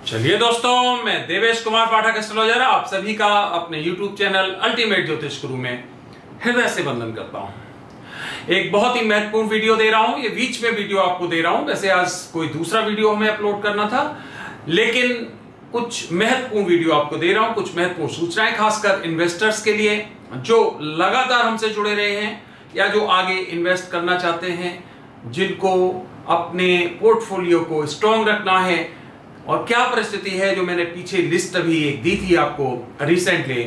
चलिए दोस्तों, मैं देवेश कुमार पाठक एस्ट्रोलॉजर आप सभी का अपने YouTube चैनल अल्टीमेट ज्योतिष गुरु में हृदय से वंदन करता हूं। एक बहुत ही महत्वपूर्ण वीडियो दे रहा हूं। ये बीच में वीडियो आपको दे रहा हूं। वैसे आज कोई दूसरा वीडियो हमें अपलोड करना था, लेकिन कुछ महत्वपूर्ण वीडियो आपको दे रहा हूं, कुछ महत्वपूर्ण सूचनाएं खासकर इन्वेस्टर्स के लिए जो लगातार हमसे जुड़े रहे हैं या जो आगे इन्वेस्ट करना चाहते हैं, जिनको अपने पोर्टफोलियो को स्ट्रॉन्ग रखना है। और क्या परिस्थिति है, जो मैंने पीछे लिस्ट अभी एक दी थी आपको रिसेंटली,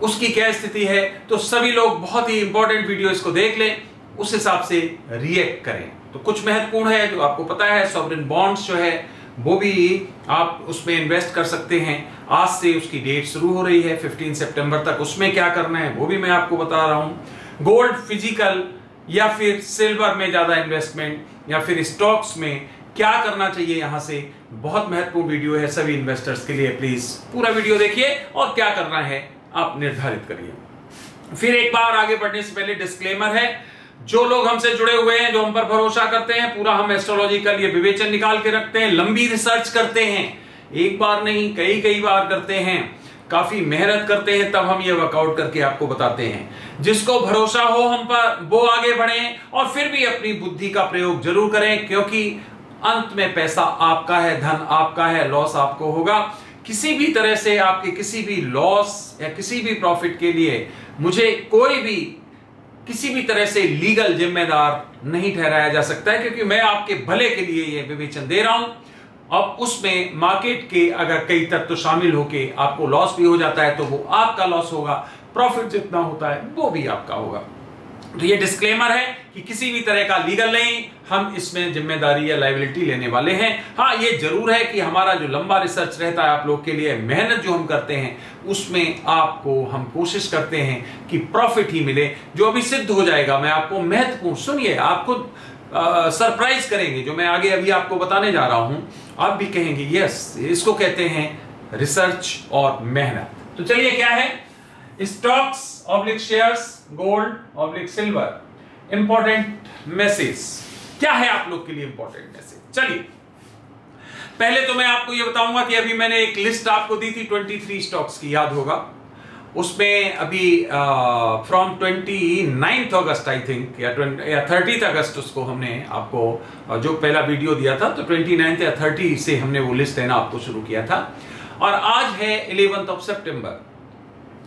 उसकी क्या स्थिति है, तो सभी लोग बहुत ही इंपॉर्टेंट वीडियो इसको देख लें, उस हिसाब से रिएक्ट करें। तो कुछ महत्वपूर्ण है जो आपको पता है, सॉवरेन बॉन्ड्स जो है वो भी आप उसमें इन्वेस्ट कर सकते हैं। आज से उसकी डेट शुरू हो रही है 15 सितंबर तक। उसमें क्या करना है वो भी मैं आपको बता रहा हूं। गोल्ड फिजिकल या फिर सिल्वर में ज्यादा इन्वेस्टमेंट या फिर स्टॉक्स में क्या करना चाहिए, यहां से बहुत महत्वपूर्ण वीडियो है सभी इन्वेस्टर्स के लिए। प्लीज पूरा वीडियो देखिए और क्या करना है आप निर्धारित करिए। फिर एक बार आगे बढ़ने से पहले डिस्क्लेमर है, जो लोग हमसे जुड़े हुए हैं, जो हम पर भरोसा करते हैं, पूरा हम एस्ट्रोलॉजिकल ये विवेचन निकाल के रखते हैं, लंबी रिसर्च करते हैं, एक बार नहीं कई बार करते हैं, काफी मेहनत करते हैं, तब हम ये वर्कआउट करके आपको बताते हैं। जिसको भरोसा हो हम पर वो आगे बढ़े और फिर भी अपनी बुद्धि का प्रयोग जरूर करें, क्योंकि अंत में पैसा आपका है, धन आपका है, लॉस आपको होगा। किसी भी तरह से आपके किसी भी लॉस या किसी भी प्रॉफिट के लिए मुझे कोई भी किसी भी तरह से लीगल जिम्मेदार नहीं ठहराया जा सकता है, क्योंकि मैं आपके भले के लिए यह विवेचन दे रहा हूं। अब उसमें मार्केट के अगर कई तत्व शामिल होके आपको लॉस भी हो जाता है तो वो आपका लॉस होगा, प्रॉफिट जितना होता है वो भी आपका होगा। तो ये डिस्क्लेमर है कि किसी भी तरह का लीगल नहीं, हम इसमें जिम्मेदारी या लायबिलिटी लेने वाले हैं। हाँ, ये जरूर है कि हमारा जो लंबा रिसर्च रहता है आप लोग के लिए, मेहनत जो हम करते हैं उसमें आपको हम कोशिश करते हैं कि प्रॉफिट ही मिले, जो अभी सिद्ध हो जाएगा। मैं आपको महत्वपूर्ण, सुनिए, आपको सरप्राइज करेंगे जो मैं आगे अभी आपको बताने जा रहा हूं। आप भी कहेंगे यस, इसको कहते हैं रिसर्च और मेहनत। तो चलिए, क्या है stocks oblique shares, gold oblique silver, important message क्या है आप लोग के लिए इंपॉर्टेंट मैसेज। चलिए, पहले तो मैं आपको यह बताऊंगा कि अभी मैंने एक लिस्ट आपको दी थी 23 स्टॉक्स की, याद होगा। उसमें अभी फ्रॉम 29 अगस्त आई थिंक या 30 अगस्त उसको हमने आपको जो पहला वीडियो दिया था, तो 29 या 30 से हमने वो लिस्ट देना आपको शुरू किया था। और आज है 11 सितंबर,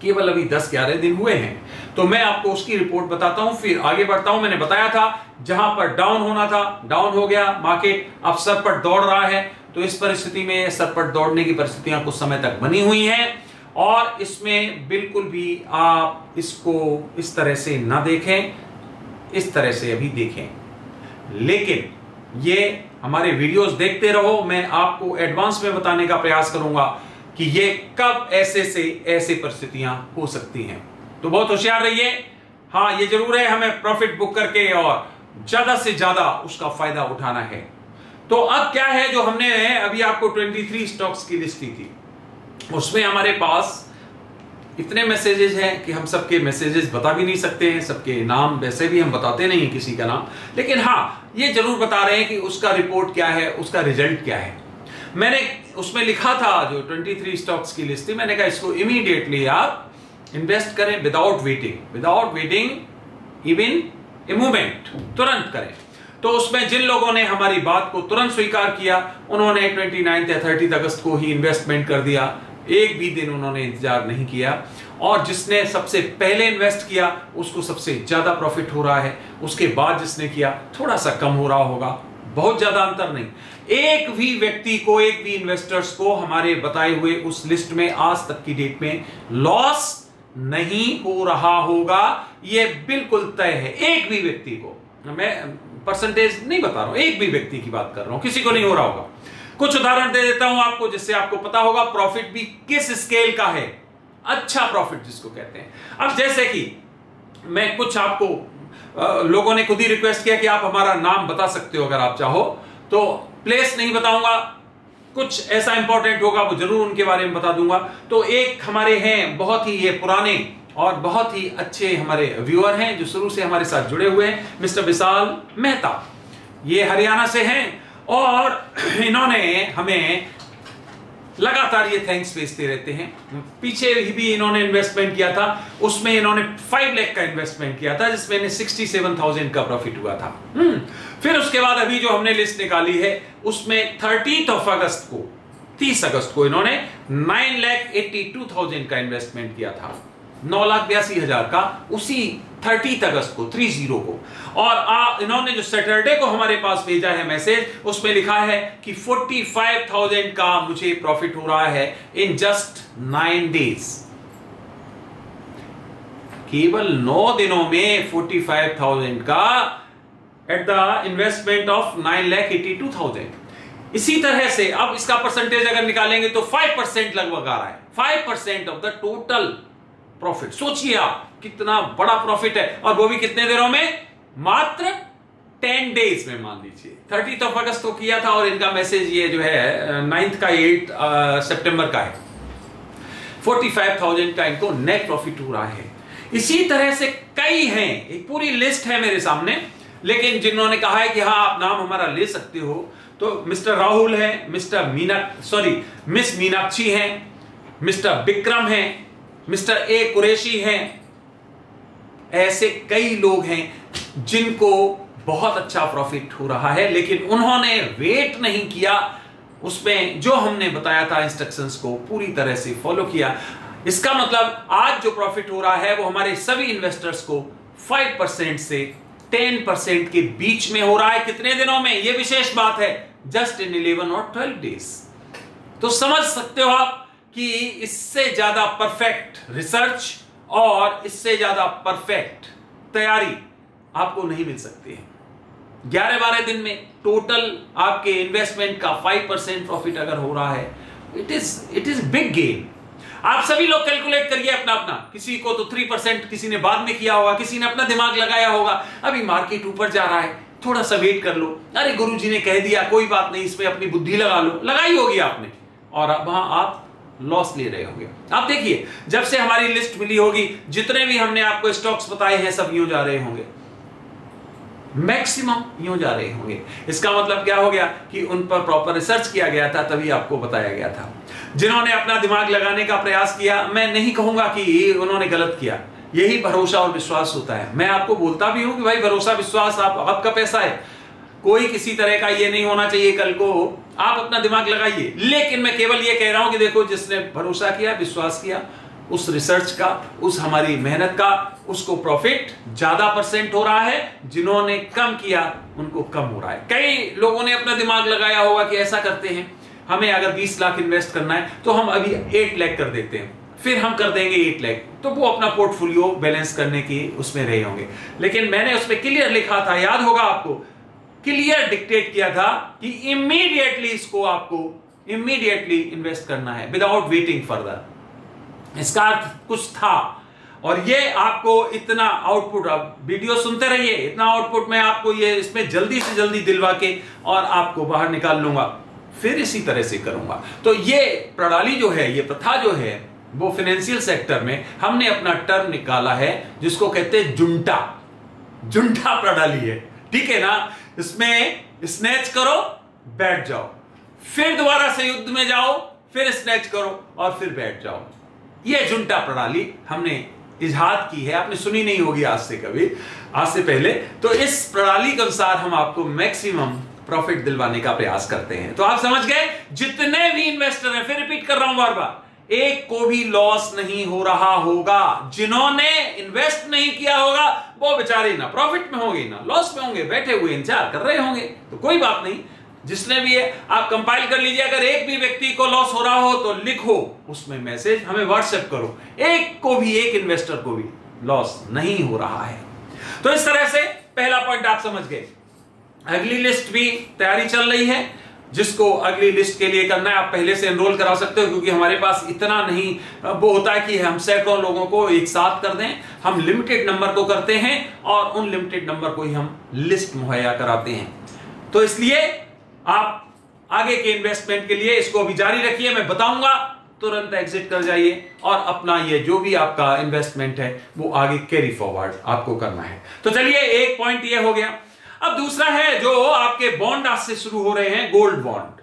केवल अभी 10-11 दिन हुए हैं। तो मैं आपको उसकी रिपोर्ट बताता हूं, फिर आगे बढ़ता हूं। मैंने बताया था जहां पर डाउन होना था डाउन हो गया, मार्केट अब सरपट दौड़ रहा है। तो इस परिस्थिति में सरपट दौड़ने की परिस्थितियां कुछ समय तक बनी हुई हैं और इसमें बिल्कुल भी आप इसको इस तरह से ना देखें, इस तरह से अभी देखें। लेकिन ये हमारे वीडियोस देखते रहो, मैं आपको एडवांस में बताने का प्रयास करूंगा कि ये कब ऐसे से ऐसे परिस्थितियां हो सकती हैं। तो बहुत होशियार रहिए। हाँ, ये जरूर है, हमें प्रॉफिट बुक करके और ज्यादा से ज्यादा उसका फायदा उठाना है। तो अब क्या है, जो हमने अभी आपको 23 स्टॉक्स की लिस्ट दी थी, उसमें हमारे पास इतने मैसेजेस हैं कि हम सबके मैसेजेस बता भी नहीं सकते हैं, सबके नाम वैसे भी हम बताते नहीं किसी का नाम, लेकिन हाँ ये जरूर बता रहे हैं कि उसका रिपोर्ट क्या है, उसका रिजल्ट क्या है। मैंने उसमें लिखा था, जो 23 स्टॉक्स की लिस्ट थी, मैंने कहा इसको इमीडिएटली आप इन्वेस्ट करें without waiting even a movement, तुरंत करें। तो उसमें जिन लोगों ने हमारी बात को तुरंत स्वीकार किया, उन्होंने 29 या 30 अगस्त को ही इन्वेस्टमेंट कर दिया, एक भी दिन उन्होंने इंतजार नहीं किया। और जिसने सबसे पहले इन्वेस्ट किया उसको सबसे ज्यादा प्रॉफिट हो रहा है, उसके बाद जिसने किया थोड़ा सा कम हो रहा होगा, बहुत ज्यादा अंतर नहीं। एक भी व्यक्ति को, एक भी इन्वेस्टर्स को हमारे बताए हुए उस लिस्ट में आज तक की डेट में लॉस नहीं हो रहा होगा, यह बिल्कुल तय है। एक भी व्यक्ति को, मैं परसेंटेज नहीं बता रहा हूं, एक भी व्यक्ति की बात कर रहा हूं, किसी को नहीं हो रहा होगा। कुछ उदाहरण दे देता हूं आपको, जिससे आपको पता होगा प्रॉफिट भी किस स्केल का है, अच्छा प्रॉफिट जिसको कहते हैं। अब जैसे कि मैं कुछ आपको लोगों ने खुद ही रिक्वेस्ट किया कि आप हमारा नाम बता सकते हो अगर आप चाहो, तो प्लेस नहीं बताऊंगा, कुछ ऐसा इंपॉर्टेंट होगा वो जरूर उनके बारे में बता दूंगा। तो एक हमारे हैं बहुत ही ये पुराने और बहुत ही अच्छे हमारे व्यूअर हैं जो शुरू से हमारे साथ जुड़े हुए हैं, मिस्टर विशाल मेहता। ये हरियाणा से हैं और इन्होंने हमें लगातार ये थैंक्स भेजते रहते हैं। पीछे भी इन्होंने इन्वेस्टमेंट किया था, उसमें इन्होंने 5 लाख का इन्वेस्टमेंट किया था, जिसमें 67,000 का प्रॉफिट हुआ था। फिर उसके बाद अभी जो हमने लिस्ट निकाली है उसमें 30 अगस्त को इन्होंने 9,82,000 का इन्वेस्टमेंट किया था, 9,82,000 का, उसी 30 अगस्त को 30 को। और इन्होंने जो सैटरडे को हमारे पास भेजा है मैसेज, उसमें लिखा है कि 45,000 का मुझे प्रॉफिट हो रहा है इन जस्ट 9 डेज। केवल 9 दिनों में 45,000 का एट द इन्वेस्टमेंट ऑफ 9,82,000। इसी तरह से अब इसका परसेंटेज अगर निकालेंगे तो 5% लगभग आ रहा है, 5% ऑफ द टोटल प्रॉफिट। सोचिए आप कितना बड़ा प्रॉफिट है, और वो भी कितने दिनों में, मात्र 10 डेज में। मान लीजिए 30 अगस्त को किया था और इनका मैसेज ये जो है 9 का 8 सितंबर का है। 45,000 का इनको नेट प्रॉफिट हो रहा है। इसी तरह से कई हैं, एक पूरी लिस्ट है मेरे सामने, लेकिन जिन्होंने कहा है कि हाँ आप नाम हमारा ले सकते हो, तो मिस्टर राहुल है, मिस मीनाक्षी है, मिस्टर विक्रम है, मिस्टर ए कुरैशी हैं। ऐसे कई लोग हैं जिनको बहुत अच्छा प्रॉफिट हो रहा है, लेकिन उन्होंने वेट नहीं किया, उसमें जो हमने बताया था इंस्ट्रक्शंस को पूरी तरह से फॉलो किया। इसका मतलब आज जो प्रॉफिट हो रहा है वो हमारे सभी इन्वेस्टर्स को 5% से 10% के बीच में हो रहा है। कितने दिनों में, ये विशेष बात है, जस्ट इन 11 और 12 डेज। तो समझ सकते हो आप कि इससे ज्यादा परफेक्ट रिसर्च और इससे ज्यादा परफेक्ट तैयारी आपको नहीं मिल सकती है। 11-12 दिन में टोटल आपके इन्वेस्टमेंट का 5% प्रॉफिट अगर हो रहा है, इट इज बिग गेम। आप सभी लोग कैलकुलेट करिए अपना अपना, किसी को तो 3%, किसी ने बाद में किया होगा, किसी ने अपना दिमाग लगाया होगा, अभी मार्केट ऊपर जा रहा है, थोड़ा सा वेट कर लो, अरे गुरुजी ने कह दिया कोई बात नहीं, इसमें अपनी बुद्धि लगा लो, लगाई होगी आपने, और अब वहां आप लॉस ले रहे होंगे। आप देखिए जब से हमारी लिस्ट मिली होगी, जितने भी हमने आपको स्टॉक्स बताए हैं सब यूं जा रहे होंगे, मैक्सिमम यूं जा रहे होंगे। इसका मतलब क्या हो गया कि उन पर प्रॉपर रिसर्च किया गया था, तभी आपको बताया गया था। जिन्होंने अपना दिमाग लगाने का प्रयास किया, मैं नहीं कहूंगा कि उन्होंने गलत किया, यही भरोसा और विश्वास होता है। मैं आपको बोलता भी हूं कि भाई भरोसा विश्वास आपका पैसा है, कोई किसी तरह का ये नहीं होना चाहिए कल को आप अपना दिमाग लगाइए। लेकिन मैं केवल ये कह रहा हूं कि देखो जिसने भरोसा किया, विश्वास किया, उस रिसर्च का, उस हमारी मेहनत का, उसको प्रॉफिट ज्यादा % हो रहा है, जिन्होंने कम किया उनको कम हो रहा है। कई लोगों ने अपना दिमाग लगाया होगा कि ऐसा करते हैं, हमें अगर 20 लाख इन्वेस्ट करना है तो हम अभी 8 लाख कर देते हैं, फिर हम कर देंगे 8 लाख, तो वो अपना पोर्टफोलियो बैलेंस करने की उसमें रहे होंगे। लेकिन मैंने उसमें क्लियर लिखा था, याद होगा आपको, क्लियर डिक्टेट किया था कि इमीडिएटली इसको आपको इमीडिएटली इन्वेस्ट करना है विदाउट वेटिंग फर्दर। इसका अर्थ कुछ था, और ये आपको इतना आउटपुट, आप वीडियो सुनते रहिए, इतना आउटपुट मैं आपको ये इसमें जल्दी से जल्दी दिलवा के और आपको बाहर निकाल लूंगा, फिर इसी तरह से करूंगा। तो ये प्रणाली जो है, ये प्रथा जो है, वो फाइनेंशियल सेक्टर में हमने अपना टर्म निकाला है जिसको कहते हैं जुंटा प्रणाली है, ठीक है ना। इसमें स्नैच करो, बैठ जाओ, फिर दोबारा से युद्ध में जाओ, फिर स्नैच करो और फिर बैठ जाओ। यह जुंटा प्रणाली हमने इजाद की है, आपने सुनी नहीं होगी आज से कभी, आज से पहले। तो इस प्रणाली के अनुसार हम आपको मैक्सिमम प्रॉफिट दिलवाने का प्रयास करते हैं। तो आप समझ गए, जितने भी इन्वेस्टर हैं, फिर रिपीट कर रहा हूं बार बार, एक को भी लॉस नहीं हो रहा होगा। जिन्होंने इन्वेस्ट नहीं किया होगा वो बेचारे ना प्रॉफिट में होंगे ना लॉस में होंगे, बैठे हुए इंतजार कर रहे होंगे। तो कोई बात नहीं, जिसने भी है आप कंपाइल कर लीजिए। अगर एक भी व्यक्ति को लॉस हो रहा हो तो लिखो उसमें मैसेज, हमें व्हाट्सएप करो, एक को भी, एक इन्वेस्टर को भी लॉस नहीं हो रहा है। तो इस तरह से पहला पॉइंट आप समझ गए। अगली लिस्ट भी तैयारी चल रही है, जिसको अगली लिस्ट के लिए करना है आप पहले से एनरोल करा सकते हो, क्योंकि हमारे पास इतना नहीं वो होता है कि हम सैकड़ों लोगों को एक साथ कर दें। हम लिमिटेड नंबर को करते हैं और उन लिमिटेड नंबर को ही हम लिस्ट मुहैया कराते हैं। तो इसलिए आप आगे के इन्वेस्टमेंट के लिए इसको अभी जारी रखिए, मैं बताऊंगा, तुरंत एग्जिट कर जाइए और अपना ये जो भी आपका इन्वेस्टमेंट है वो आगे कैरी फॉरवर्ड आपको करना है। तो चलिए, एक पॉइंट ये हो गया। अब दूसरा है जो आपके बॉन्ड आज से शुरू हो रहे हैं, गोल्ड बॉन्ड।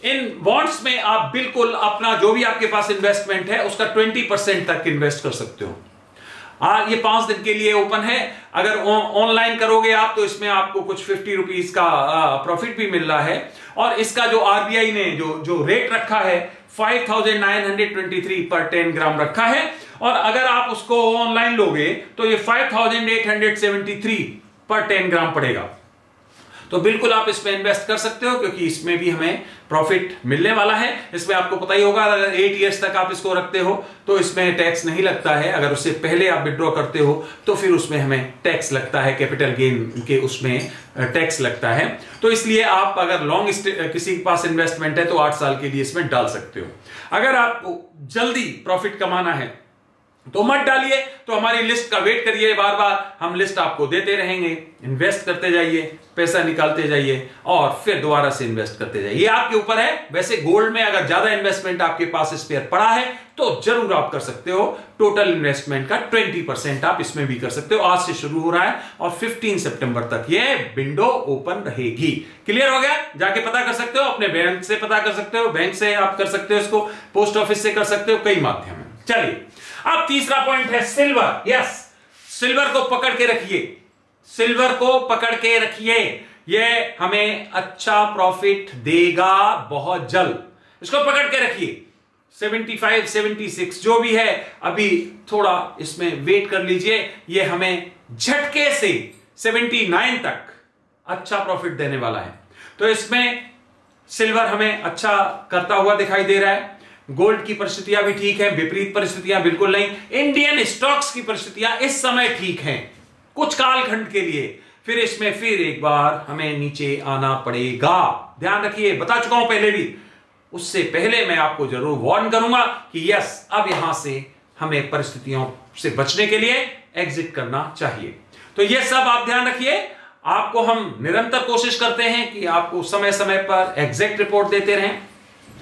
इन बॉन्ड्स में आप बिल्कुल अपना जो भी आपके पास इन्वेस्टमेंट है उसका 20% तक इन्वेस्ट कर सकते हो। ये 5 दिन के लिए ओपन है। अगर ऑनलाइन करोगे आप तो इसमें आपको कुछ 50 रुपीज का प्रॉफिट भी मिल रहा है। और इसका जो आरबीआई ने जो रेट रखा है 5923 पर 10 ग्राम रखा है। और अगर आप उसको ऑनलाइन लोगे तो ये 5873 पर 10 ग्राम पड़ेगा। तो बिल्कुल आप इसमें इन्वेस्ट कर सकते हो क्योंकि इसमें भी हमें प्रॉफिट मिलने वाला है। इसमें आपको पता ही होगा अगर 8 इयर्स तक आप इसको रखते हो तो इसमें टैक्स नहीं लगता है। अगर उससे पहले आप विड्रॉ करते हो तो फिर उसमें हमें टैक्स लगता है, कैपिटल गेन के उसमें टैक्स लगता है। तो इसलिए आप अगर लॉन्ग किसी के पास इन्वेस्टमेंट है तो 8 साल के लिए इसमें डाल सकते हो। अगर आपको जल्दी प्रॉफिट कमाना है तो मत डालिए, तो हमारी लिस्ट का वेट करिए। बार बार हम लिस्ट आपको देते रहेंगे, इन्वेस्ट करते जाइए, पैसा निकालते जाइए और फिर दोबारा से इन्वेस्ट करते जाइए। ये आपके ऊपर है। वैसे गोल्ड में अगर ज्यादा इन्वेस्टमेंट आपके पास स्पेयर पड़ा है तो जरूर आप कर सकते हो। टोटल इन्वेस्टमेंट का 20% आप इसमें भी कर सकते हो। आज से शुरू हो रहा है और 15 सितंबर तक ये विंडो ओपन रहेगी। क्लियर हो गया? जाके पता कर सकते हो, अपने बैंक से पता कर सकते हो, बैंक से आप कर सकते हो इसको, पोस्ट ऑफिस से कर सकते हो, कई माध्यम है। चलिए अब तीसरा पॉइंट है सिल्वर। यस, सिल्वर को पकड़ के रखिए, सिल्वर को पकड़ के रखिए। ये हमें अच्छा प्रॉफिट देगा बहुत जल्द। इसको पकड़ के रखिए। 75, 76 जो भी है, अभी थोड़ा इसमें वेट कर लीजिए। ये हमें झटके से 79 तक अच्छा प्रॉफिट देने वाला है। तो इसमें सिल्वर हमें अच्छा करता हुआ दिखाई दे रहा है। गोल्ड की परिस्थितियां भी ठीक है, विपरीत परिस्थितियां बिल्कुल नहीं। इंडियन स्टॉक्स की परिस्थितियां इस समय ठीक हैं कुछ कालखंड के लिए, फिर इसमें फिर एक बार हमें नीचे आना पड़ेगा। ध्यान रखिए, बता चुका हूं पहले भी। उससे पहले मैं आपको जरूर वार्न करूंगा कि यस, अब यहां से हमें परिस्थितियों से बचने के लिए एग्जिट करना चाहिए। तो यह सब आप ध्यान रखिए। आपको हम निरंतर कोशिश करते हैं कि आपको समय समय पर एग्जैक्ट रिपोर्ट देते रहें।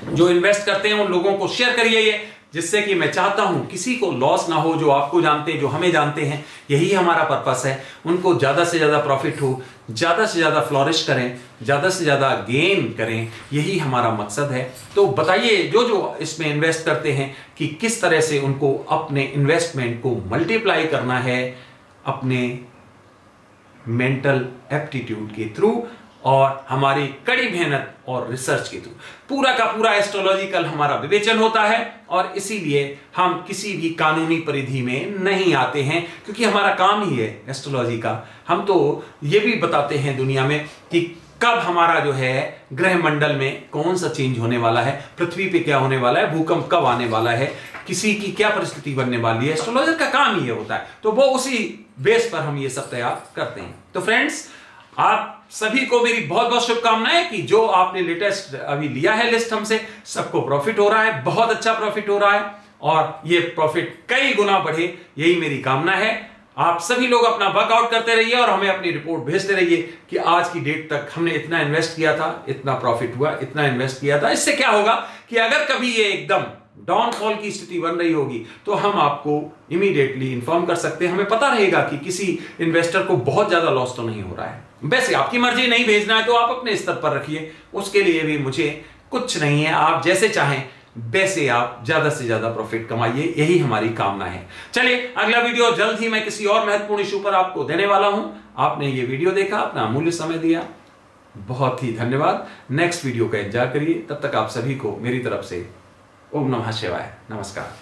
जो इन्वेस्ट करते हैं उन लोगों को शेयर करिए ये, जिससे कि मैं चाहता हूं किसी को लॉस ना हो। जो आपको जानते हैं, जो हमें जानते हैं, यही हमारा पर्पस है। उनको ज्यादा से ज्यादा प्रॉफिट हो, ज्यादा से ज्यादा फ्लोरिश करें, ज्यादा से ज्यादा गेन करें, यही हमारा मकसद है। तो बताइए जो जो इसमें इन्वेस्ट करते हैं कि किस तरह से उनको अपने इन्वेस्टमेंट को मल्टीप्लाई करना है अपने मेंटल एप्टीट्यूड के थ्रू और हमारी कड़ी मेहनत और रिसर्च के थ्रू। पूरा का पूरा एस्ट्रोलॉजिकल हमारा विवेचन होता है और इसीलिए हम किसी भी कानूनी परिधि में नहीं आते हैं, क्योंकि हमारा काम ही है एस्ट्रोलॉजी का। हम तो ये भी बताते हैं दुनिया में कि कब हमारा जो है ग्रह मंडल में कौन सा चेंज होने वाला है, पृथ्वी पे क्या होने वाला है, भूकंप कब आने वाला है, किसी की क्या परिस्थिति बनने वाली है। एस्ट्रोलॉजर का काम ही ये होता है। तो वो उसी बेस पर हम ये सब तैयार करते हैं। तो फ्रेंड्स, आप सभी को मेरी बहुत बहुत शुभकामनाएं कि जो आपने लेटेस्ट अभी लिया है लिस्ट हमसे, सबको प्रॉफिट हो रहा है, बहुत अच्छा प्रॉफिट हो रहा है और ये प्रॉफिट कई गुना बढ़े, यही मेरी कामना है। आप सभी लोग अपना वर्कआउट करते रहिए और हमें अपनी रिपोर्ट भेजते रहिए कि आज की डेट तक हमने इतना इन्वेस्ट किया था, इतना प्रॉफिट हुआ, इतना इन्वेस्ट किया था। इससे क्या होगा कि अगर कभी ये एकदम डाउनफॉल की स्थिति बन रही होगी तो हम आपको इमीडिएटली इन्फॉर्म कर सकते हैं। हमें पता रहेगा कि किसी इन्वेस्टर को बहुत ज्यादा लॉस तो नहीं हो रहा है। वैसे आपकी मर्जी, नहीं भेजना है तो आप अपने स्तर पर रखिए, उसके लिए भी मुझे कुछ नहीं है। आप जैसे चाहें वैसे आप ज्यादा से ज्यादा प्रॉफिट कमाइए, यही हमारी कामना है। चलिए, अगला वीडियो जल्द ही मैं किसी और महत्वपूर्ण इशू पर आपको देने वाला हूं। आपने ये वीडियो देखा, अपना अमूल्य समय दिया, बहुत ही धन्यवाद। नेक्स्ट वीडियो का इंतजार करिए। तब तक आप सभी को मेरी तरफ से ओम नमः शिवाय, नमस्कार।